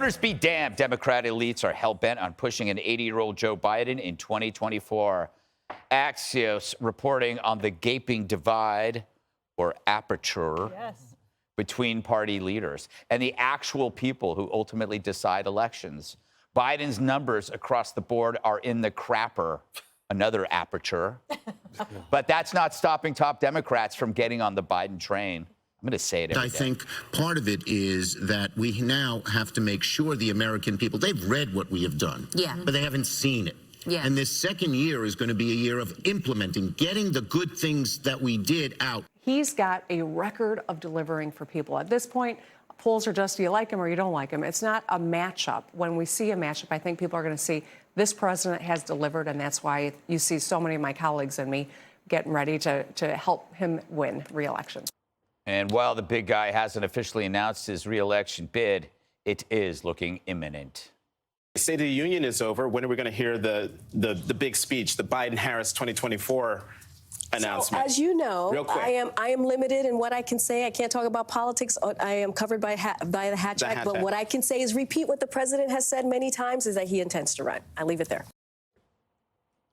Voters be damned. Democrat elites are hell-bent on pushing an 80-year-old Joe Biden in 2024. Axios reporting on the gaping divide or aperture between party leaders and the actual people who ultimately decide elections. Biden's numbers across the board are in the crapper, another aperture. But that's not stopping top Democrats from getting on the Biden train. I'm going to say it every day. I think part of it is that we now have to make sure the American people, they've read what we have done, but they haven't seen it. And this second year is going to be a year of implementing, getting the good things that we did out. He's got a record of delivering for people. At this point, polls are just, do you like him or you don't like him? It's not a matchup. When we see a matchup, I think people are going to see this president has delivered, and that's why you see so many of my colleagues and me getting ready to help him win re-election. And while the big guy hasn't officially announced his re-election bid, it is looking imminent. State of the Union is over. When are we going to hear the big speech, the Biden-Harris 2024 announcement? So, as you know, Real quick. I am limited in what I can say. I can't talk about politics. I am covered by the Hatch Act. But what I can say is repeat what the president has said many times, is that he intends to run. I leave it there.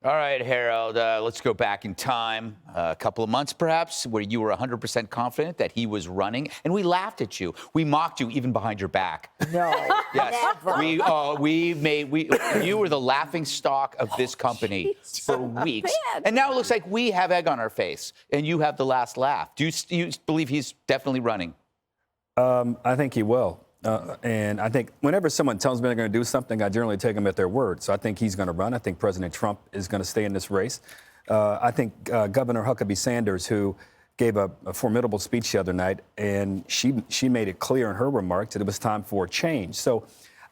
All right, Harold, let's go back in time, a couple of months perhaps, where you were 100% confident that he was running, and we laughed at you. We mocked you even behind your back. No, yes. never. You were the laughing stock of this company for weeks. And now it looks like we have egg on our face, and you have the last laugh. Do you believe he's definitely running? I think he will. And I think whenever someone tells me they're going to do something, I generally take them at their word. So I think he's going to run. I think President Trump is going to stay in this race. I think Governor Huckabee Sanders, who gave a formidable speech the other night, and she made it clear in her remarks that it was time for a change. So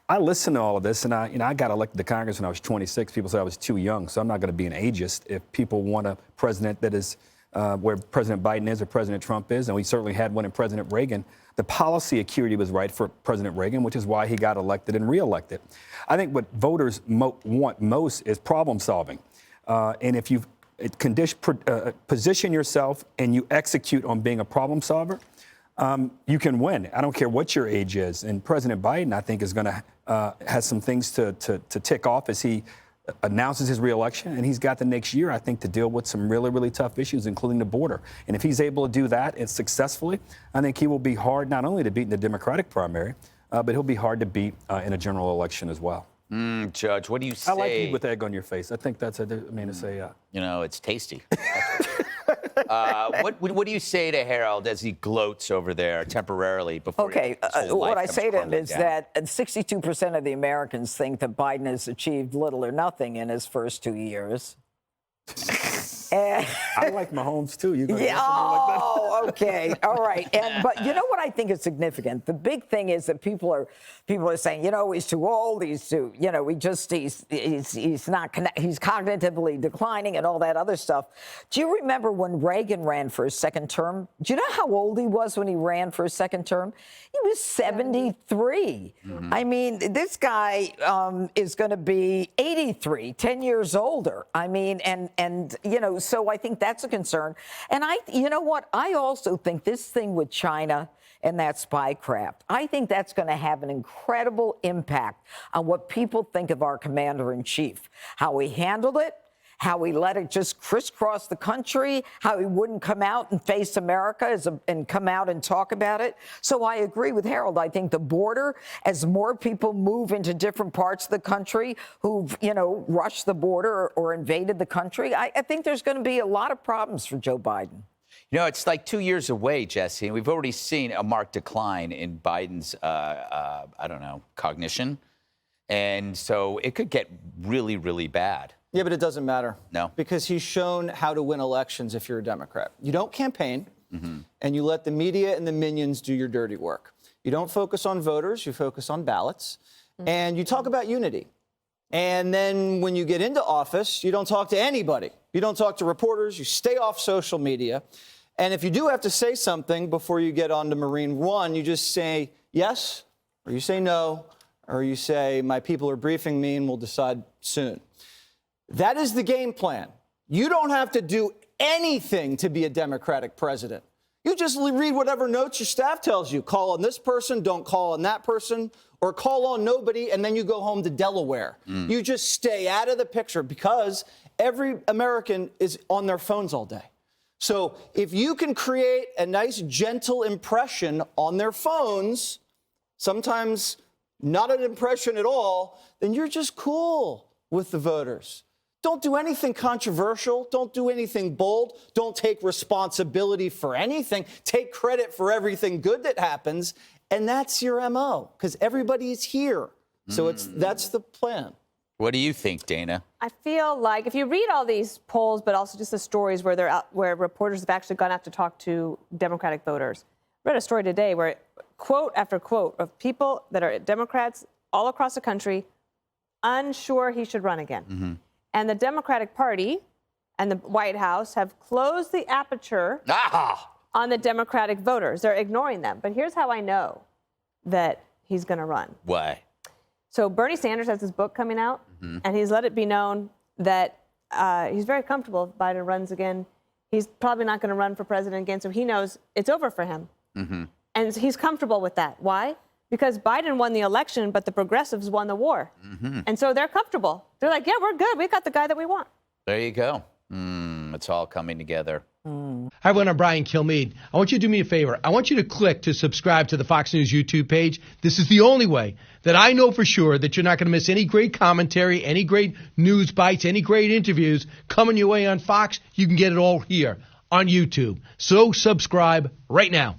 I listened to all of this, and I got elected to Congress when I was 26. People said I was too young, so I'm not going to be an ageist. If people want a president that is where President Biden is or President Trump is, and we certainly had one in President Reagan, the policy acuity was right for President Reagan, which is why he got elected and reelected. I think what voters want most is problem solving. And if you position yourself and you execute on being a problem solver, you can win. I don't care what your age is. And President Biden, I think, is going to has some things to tick off as he announces his reelection, and he's got the next year, I think, to deal with some really, really tough issues, including the border. And if he's able to do that and successfully, I think he will be hard not only to beat in the Democratic primary, but he'll be hard to beat in a general election as well. Judge, what do you say? I like you with egg on your face. I think that's you know, it's tasty. What do you say to Harold as he gloats over there temporarily before? Okay, what I say to him is that 62% of the Americans think that Biden has achieved little or nothing in his first 2 years. I like Mahomes too. You yeah. Oh, okay. All right. But you know what I think is significant? The big thing is that people are saying, you know, he's too old. He's too, you know, he's cognitively declining and all that other stuff. Do you remember when Reagan ran for his second term? Do you know how old he was when he ran for his second term? He was 73. I mean, this guy is going to be 83, 10 years older. I mean, and you know, so I think that's a concern. And you know what? I also think this thing with China and that spy craft, I think that's going to have an incredible impact on what people think of our commander-in-chief, how he handled it, how he let it just crisscross the country, how he wouldn't come out and face America and come out and talk about it. So I agree with Harold. I think the border, as more people move into different parts of the country who've, you know, rushed the border or invaded the country, I think there's going to be a lot of problems for Joe Biden. You know, it's like 2 years away, Jesse, and we've already seen a marked decline in Biden's, cognition. And so it could get really, really bad. Yeah, but it doesn't matter. No. Because he's shown how to win elections if you're a Democrat. You don't campaign, and you let the media and the minions do your dirty work. You don't focus on voters, you focus on ballots, and you talk about unity. And then when you get into office, you don't talk to anybody. You don't talk to reporters, you stay off social media. And if you do have to say something before you get on to Marine One, you just say yes, or you say no, or you say, my people are briefing me and we'll decide soon. That is the game plan. You don't have to do anything to be a Democratic president. You just read whatever notes your staff tells you. Call on this person, don't call on that person, or call on nobody and then you go home to Delaware. You just stay out of the picture because every American is on their phones all day. So if you can create a nice, gentle impression on their phones, sometimes not an impression at all, then you're just cool with the voters. Don't do anything controversial. Don't do anything bold. Don't take responsibility for anything. Take credit for everything good that happens. And that's your MO, because everybody's here. So that's the plan. What do you think, Dana? I feel like if you read all these polls, but also just the stories where they're out, where reporters have actually gone out to talk to Democratic voters. I read a story today where quote after quote of people that are Democrats all across the country unsure he should run again. And the Democratic Party and the White House have closed the aperture on the Democratic voters. They're ignoring them. But here's how I know that he's going to run. Why? So Bernie Sanders has his book coming out, and he's let it be known that he's very comfortable if Biden runs again. He's probably not going to run for president again, so he knows it's over for him. And he's comfortable with that. Why? Because Biden won the election, but the progressives won the war. And so they're comfortable. They're like, yeah, we're good. We got the guy that we want. There you go. It's all coming together. Hi, everyone. I'm Brian Kilmeade. I want you to do me a favor. I want you to click to subscribe to the Fox News YouTube page. This is the only way that I know for sure that you're not going to miss any great commentary, any great news bites, any great interviews coming your way on Fox. You can get it all here on YouTube. So subscribe right now.